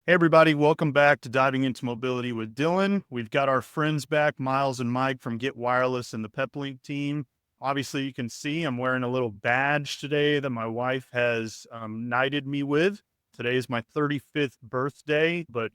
Hey everybody, welcome back to Diving into Mobility with Dillon. We've got our friends back, Miles and Mike from GetWireless and the Peplink team. Obviously, you can see I'm wearing a little badge today that my wife has knighted me with. Today is my 35th birthday, but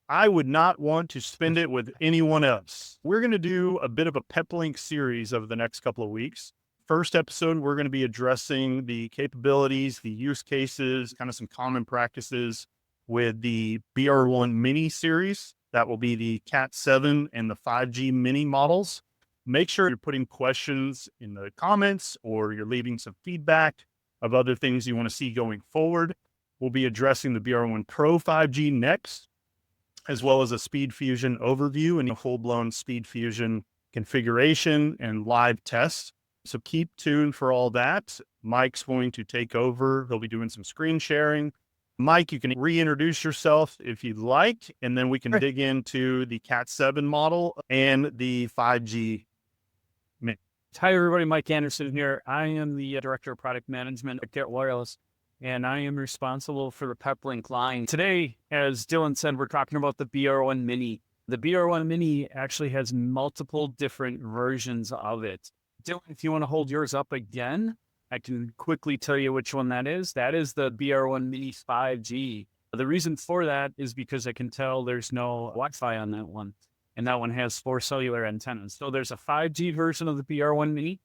I would not want to spend it with anyone else. We're going to do a bit of a Peplink series over the next couple of weeks. First episode, we're going to be addressing the capabilities, the use cases, kind of some common practices with the BR1 Mini series. That will be the CAT7 and the 5G Mini models. Make sure you're putting questions in the comments or you're leaving some feedback of other things you want to see going forward. We'll be addressing the BR1 Pro 5G next, as well as a Speed Fusion overview and a full-blown Speed Fusion configuration and live test. So keep tuned for all that. Mike's going to take over. He'll be doing some screen sharing. Mike, you can reintroduce yourself if you'd like, and then we can dig into the CAT7 model and the 5G Mini. Hi, everybody. Mike Anderson here. I am the Director of Product Management at GetWireless, and I am responsible for the Peplink line. Today, as Dillon said, we're talking about the BR1 Mini. The BR1 Mini actually has multiple different versions of it. Dillon, if you want to hold yours up again, I can quickly tell you which one that is. That is the BR1 Mini 5G. The reason for that is because I can tell there's no Wi-Fi on that one. And that one has 4 cellular antennas. So there's a 5G version of the BR1 Mini,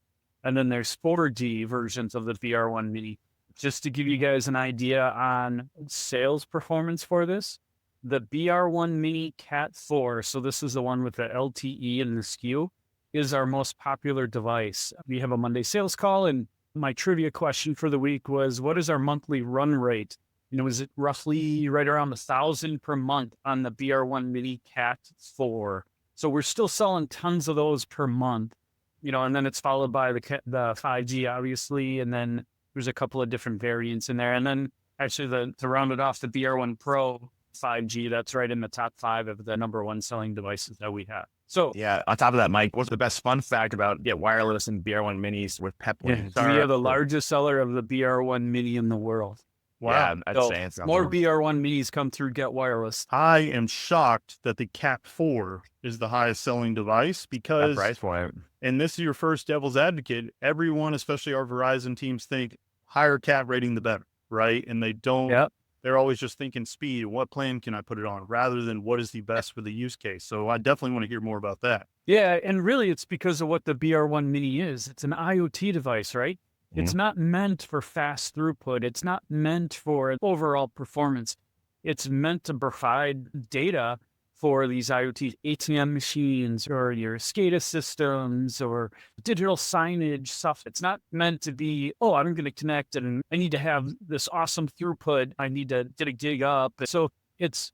and then there's 4G versions of the BR1 Mini. Just to give you guys an idea on sales performance for this, the BR1 Mini CAT4, so this is the one with the LTE and the SKU, is our most popular device. We have a Monday sales call, and my trivia question for the week was, what is our monthly run rate? Is it roughly right around 1,000 per month on the BR1 Mini CAT4? So we're still selling tons of those per month, and then it's followed by the 5G, obviously. And then there's a couple of different variants in there. And then actually to round it off, the BR1 Pro 5G, that's right in the top 5 of the number 1 selling devices that we have. So yeah, on top of that, Mike, what's the best fun fact about GetWireless and BR1 Minis with Peplink? we are the largest seller of the BR1 Mini in the world. Wow. Yeah, I'd say it's more BR1 Minis come through GetWireless. I am shocked that the CAT4 is the highest selling device because, price point. And this is your first devil's advocate, everyone, especially our Verizon teams, think higher CAT rating, the better, right? And they don't. Yep. They're always just thinking speed. What plan can I put it on rather than what is the best for the use case? So I definitely want to hear more about that. Yeah. And really, it's because of what the BR1 Mini is. It's an IoT device, right? Mm-hmm. It's not meant for fast throughput. It's not meant for overall performance. It's meant to provide data for these IoT ATM machines or your SCADA systems or digital signage stuff. It's not meant to be, oh, I'm going to connect and I need to have this awesome throughput. I need to dig up. So it's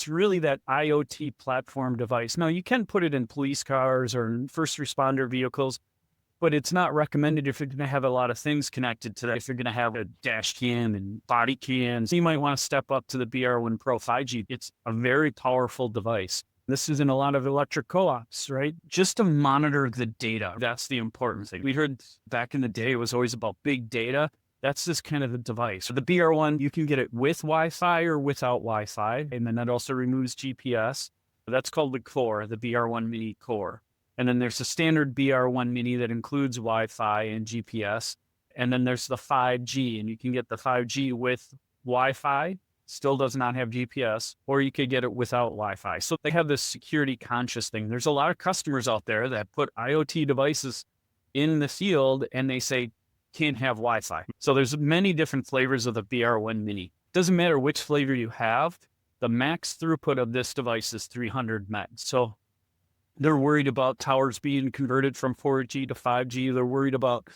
really that IoT platform device. Now, you can put it in police cars or first responder vehicles, but it's not recommended if you're going to have a lot of things connected to that. If you're going to have a dash cam and body cams, you might want to step up to the BR1 Pro 5G. It's a very powerful device. This is in a lot of electric co-ops, right? Just to monitor the data. That's the important thing. We heard back in the day, it was always about big data. That's this kind of a device. So the BR1, you can get it with Wi-Fi or without Wi-Fi. And then that also removes GPS. That's called the Core, the BR1 Mini Core. And then there's the standard BR1 Mini that includes Wi-Fi and GPS. And then there's the 5G, and you can get the 5G with Wi-Fi, still does not have GPS, or you could get it without Wi-Fi. So they have this security conscious thing. There's a lot of customers out there that put IoT devices in the field and they say, can't have Wi-Fi. So there's many different flavors of the BR1 Mini. Doesn't matter which flavor you have, the max throughput of this device is 300 meg. So they're worried about towers being converted from 4G to 5G. They're worried about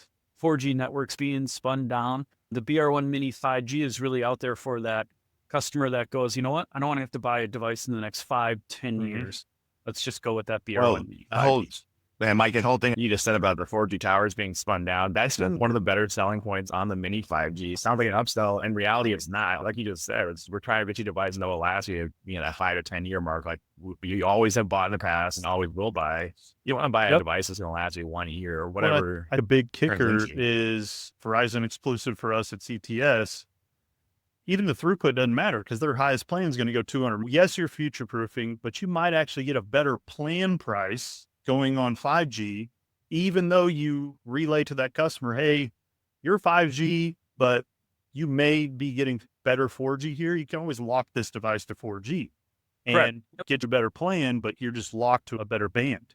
4G networks being spun down. The BR1 Mini 5G is really out there for that customer that goes, you know what? I don't want to have to buy a device in the next 5-10 years. Let's just go with that BR1 Mini 5G. And Mike, the whole thing you just said about the 4G towers being spun down, that's been one of the better selling points on the Mini 5G. Sounds like an upsell. In reality, it's not. Like you just said, we're trying to get you a device that will last you, that 5 to 10 year mark. Like you always have bought in the past and always will buy. You want to buy a device that's going to last you 1 year or whatever. A big kicker is Verizon exclusive for us at CTS. even the throughput doesn't matter because their highest plan is going to go 200. Yes, you're future proofing, but you might actually get a better plan price going on 5G, even though you relay to that customer, hey, you're 5G, but you may be getting better 4G here. You can always lock this device to 4G and get a better plan, but you're just locked to a better band.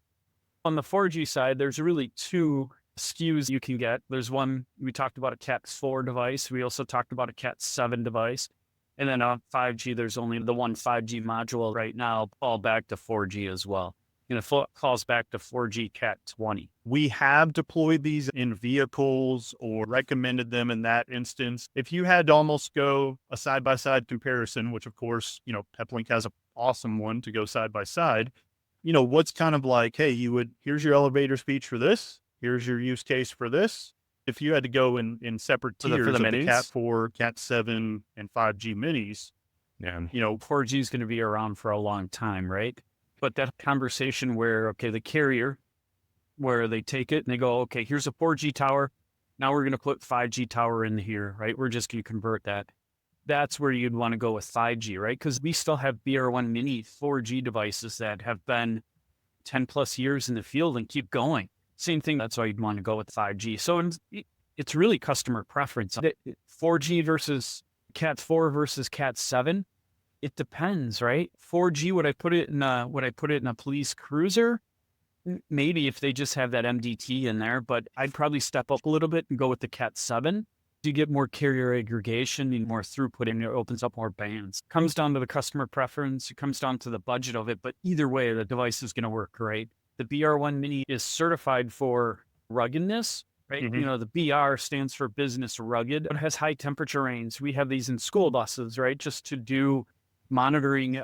On the 4G side, there's really two SKUs you can get. There's one, we talked about a CAT4 device. We also talked about a CAT7 device. And then on 5G, there's only the one 5G module right now, all back to 4G as well. And it calls back to 4G CAT20. We have deployed these in vehicles or recommended them in that instance. If you had to almost go a side-by-side comparison, which of course, Peplink has an awesome one to go side-by-side, what's kind of like, hey, here's your elevator speech for this. Here's your use case for this. If you had to go in separate tiers for the of the minis? CAT4, CAT7, and 5G minis, 4G is going to be around for a long time, right? But that conversation where, okay, the carrier, where they take it and they go, okay, here's a 4G tower. Now we're going to put 5G tower in here, right? We're just going to convert that. That's where you'd want to go with 5G, right? Because we still have BR1 Mini 4G devices that have been 10 plus years in the field and keep going. Same thing. That's why you'd want to go with 5G. So it's really customer preference. 4G versus CAT4 versus CAT7. It depends, right? 4G, would I put it in a police cruiser? Maybe if they just have that MDT in there, but I'd probably step up a little bit and go with the CAT7. You get more carrier aggregation and more throughput, and it opens up more bands. It comes down to the customer preference. It comes down to the budget of it, but either way, the device is going to work great. The BR1 Mini is certified for ruggedness, right? Mm-hmm. The BR stands for business rugged. It has high temperature range. We have these in school buses, right? Just to do monitoring,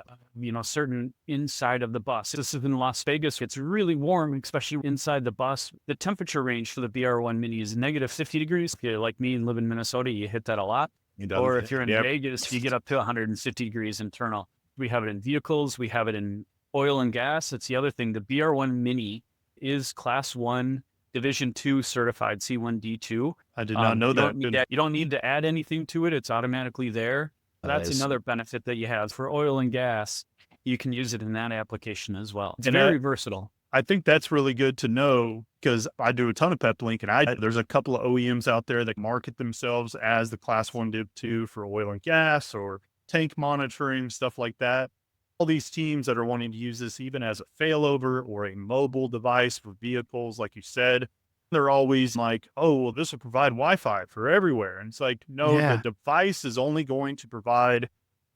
certain inside of the bus. This is in Las Vegas. It's really warm, especially inside the bus. The temperature range for the BR1 Mini is negative 50 degrees. If you're like me and live in Minnesota, you hit that a lot. Or if you're in Vegas, you get up to 150 degrees internal. We have it in vehicles. We have it in oil and gas. That's the other thing. The BR1 Mini is Class 1, Division 2 certified C1D2. I did not know that. You don't need to add anything to it. It's automatically there. That's another benefit that you have for oil and gas. You can use it in that application as well. It's very versatile. I think that's really good to know because I do a ton of Peplink, and there's a couple of OEMs out there that market themselves as the Class 1 Div 2 for oil and gas or tank monitoring, stuff like that. All these teams that are wanting to use this even as a failover or a mobile device for vehicles, like you said, they're always like, oh, well, this will provide Wi-Fi for everywhere. And it's like, no, the device is only going to provide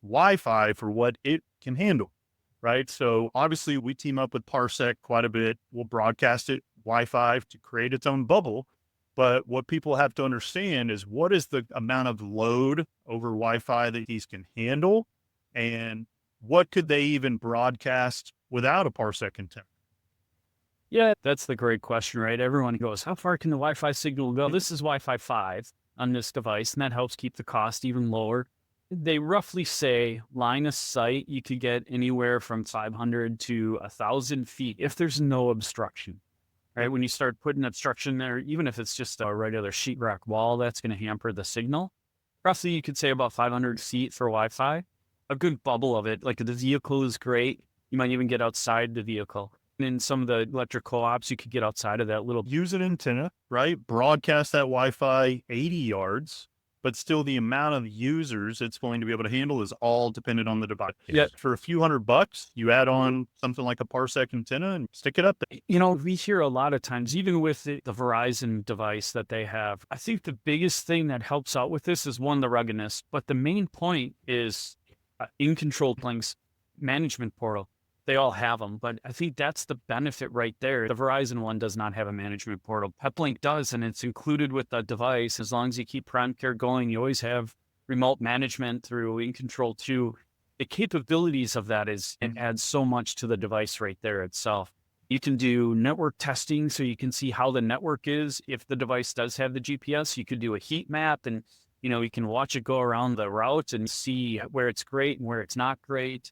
Wi-Fi for what it can handle, right? So obviously we team up with Parsec quite a bit. We'll broadcast it Wi-Fi to create its own bubble. But what people have to understand is what is the amount of load over Wi-Fi that these can handle, and what could they even broadcast without a Parsec antenna? Yeah, that's the great question, right? Everyone goes, how far can the Wi-Fi signal go? This is Wi-Fi 5 on this device, and that helps keep the cost even lower. They roughly say line of sight, you could get anywhere from 500 to 1,000 feet if there's no obstruction, right? When you start putting obstruction there, even if it's just a regular sheetrock wall, that's going to hamper the signal. Roughly, you could say about 500 feet for Wi-Fi. A good bubble of it, like the vehicle is great. You might even get outside the vehicle. In some of the electric co-ops, you could get outside of that little. Use an antenna, right? Broadcast that Wi-Fi 80 yards, but still the amount of users it's going to be able to handle is all dependent on the device. Yeah. For a few $100, you add on something like a Parsec antenna and stick it up there. We hear a lot of times, even with the Verizon device that they have, I think the biggest thing that helps out with this is one, the ruggedness, but the main point is InControl2's management portal. They all have them, but I think that's the benefit right there. The Verizon one does not have a management portal. Peplink does, and it's included with the device. As long as you keep PrimeCare going, you always have remote management through InControl2. The capabilities of that it adds so much to the device right there itself. You can do network testing, so you can see how the network is. If the device does have the GPS, you could do a heat map, and you can watch it go around the route and see where it's great and where it's not great.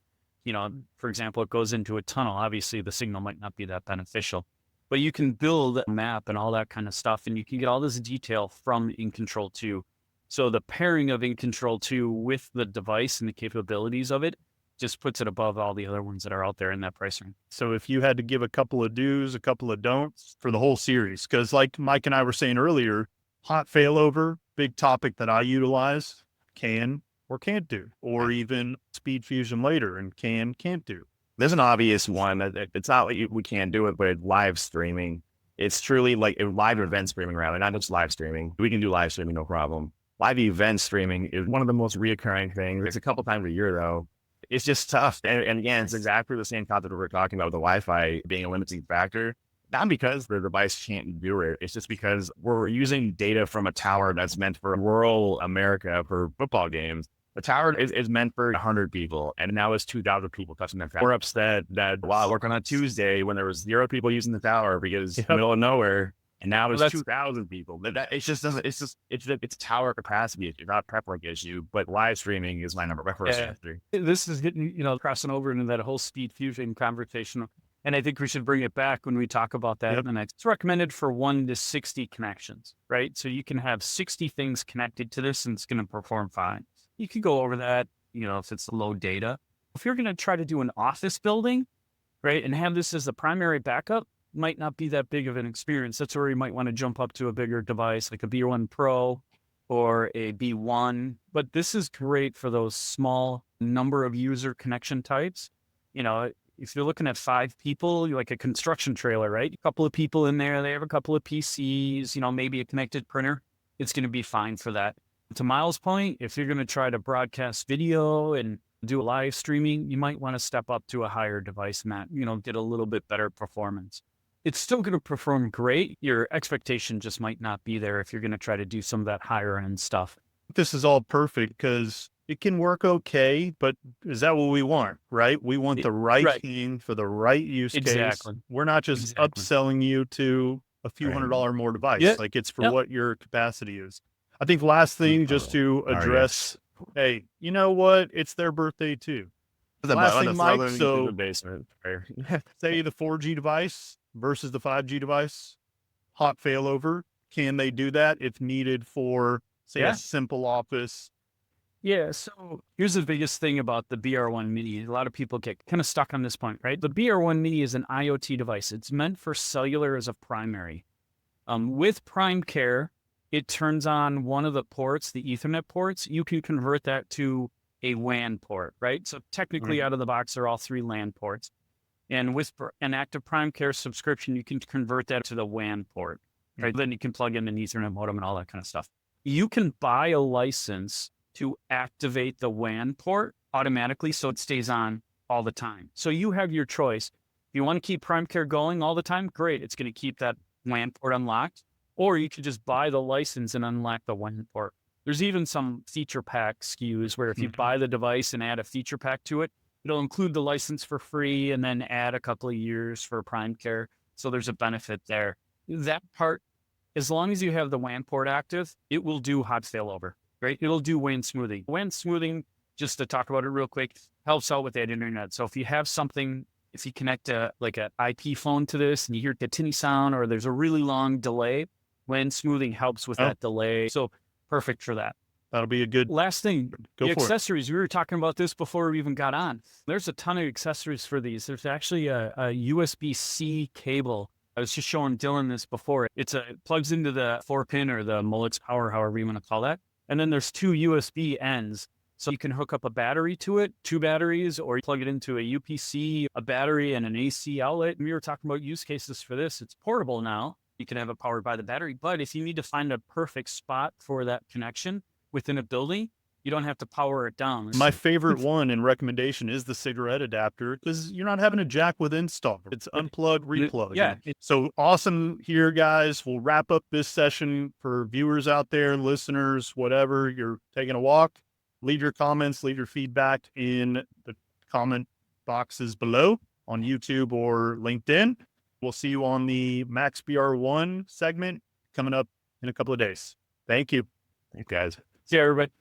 For example, it goes into a tunnel. Obviously, the signal might not be that beneficial, but you can build a map and all that kind of stuff, and you can get all this detail from InControl2. So the pairing of InControl2 with the device and the capabilities of it just puts it above all the other ones that are out there in that price range. So if you had to give a couple of do's, a couple of don'ts for the whole series, because like Mike and I were saying earlier, hot failover, big topic that I utilize, can or can't do, or even speed fusion later and can't do. There's an obvious one that it's not like we can't do it, but live streaming. It's truly like a live event streaming rather, not just live streaming. We can do live streaming, no problem. Live event streaming is one of the most reoccurring things. It's a couple times a year though. It's just tough. And again, it's exactly the same concept that we're talking about with the Wi-Fi being a limiting factor. Not because the device can't do it. It's just because we're using data from a tower that's meant for rural America for football games. The tower is meant for 100 people, and now it's 2,000 people touching that tower. We're upset that while working on Tuesday when there was 0 people using the tower because it's middle of nowhere, and now it's 2,000 people. It just doesn't. It's tower capacity issue, not Peplink issue. But live streaming is my number first answer. This is getting crossing over into that whole speed fusion conversation, and I think we should bring it back when we talk about that in the next. It's recommended for 1 to 60 connections, right? So you can have 60 things connected to this, and it's going to perform fine. You can go over that, if it's low data. If you're going to try to do an office building, right, and have this as the primary backup, might not be that big of an experience. That's where you might want to jump up to a bigger device like a BR1 Pro or a B1. But this is great for those small number of user connection types. If you're looking at 5 people, like a construction trailer, right? A couple of people in there, they have a couple of PCs, maybe a connected printer. It's going to be fine for that. To Miles' point, if you're going to try to broadcast video and do live streaming, you might want to step up to a higher device map, get a little bit better performance. It's still going to perform great. Your expectation just might not be there if you're going to try to do some of that higher end stuff. This is all perfect because it can work okay, but is that what we want, right? We want the right thing for the right use case. We're not just upselling you to a few $100 more device. Like it's for what your capacity is. I think last thing just to address, hey, you know what? It's their birthday too. Last thing, Mike, so say the 4G device versus the 5G device, hot failover. Can they do that if needed for, say, a simple office? Yeah, so here's the biggest thing about the BR1 Mini. A lot of people get kind of stuck on this point, right? The BR1 Mini is an IoT device. It's meant for cellular as a primary. With PrimeCare, it turns on one of the ports, the Ethernet ports. You can convert that to a WAN port, right? So technically out of the box, they're all 3 LAN ports. And with an active PrimeCare subscription, you can convert that to the WAN port, right? Then you can plug in an Ethernet modem and all that kind of stuff. You can buy a license to activate the WAN port automatically so it stays on all the time. So you have your choice. If you want to keep PrimeCare going all the time, great. It's going to keep that WAN port unlocked. Or you could just buy the license and unlock the WAN port. There's even some feature pack SKUs where if you buy the device and add a feature pack to it, it'll include the license for free and then add a couple of years for PrimeCare. So there's a benefit there. That part, as long as you have the WAN port active, it will do hot failover, right? It'll do WAN smoothing. WAN smoothing, just to talk about it real quick, helps out with that internet. So if you have something, if you connect an IP phone to this and you hear the tinny sound or there's a really long delay, WAN smoothing helps with that delay. So perfect for that. That'll be a good last thing. The accessories. We were talking about this before we even got on. There's a ton of accessories for these. There's actually a USB-C cable. I was just showing Dillon this before. It plugs into the 4-pin or the Molex power, however you want to call that. And then there's 2 USB ends. So you can hook up a battery to it, 2 batteries, or you plug it into a UPC, a battery, and an AC outlet. And we were talking about use cases for this. It's portable now. You can have it powered by the battery. But if you need to find a perfect spot for that connection within a building, you don't have to power it down. My favorite one and recommendation is the cigarette adapter because you're not having a jack with install. It's unplug, replug. Yeah. So awesome here, guys. We'll wrap up this session for viewers out there, listeners, whatever. You're taking a walk. Leave your comments, leave your feedback in the comment boxes below on YouTube or LinkedIn. We'll see you on the Max BR1 segment coming up in a couple of days. Thank you. Thanks, guys. See you, everybody.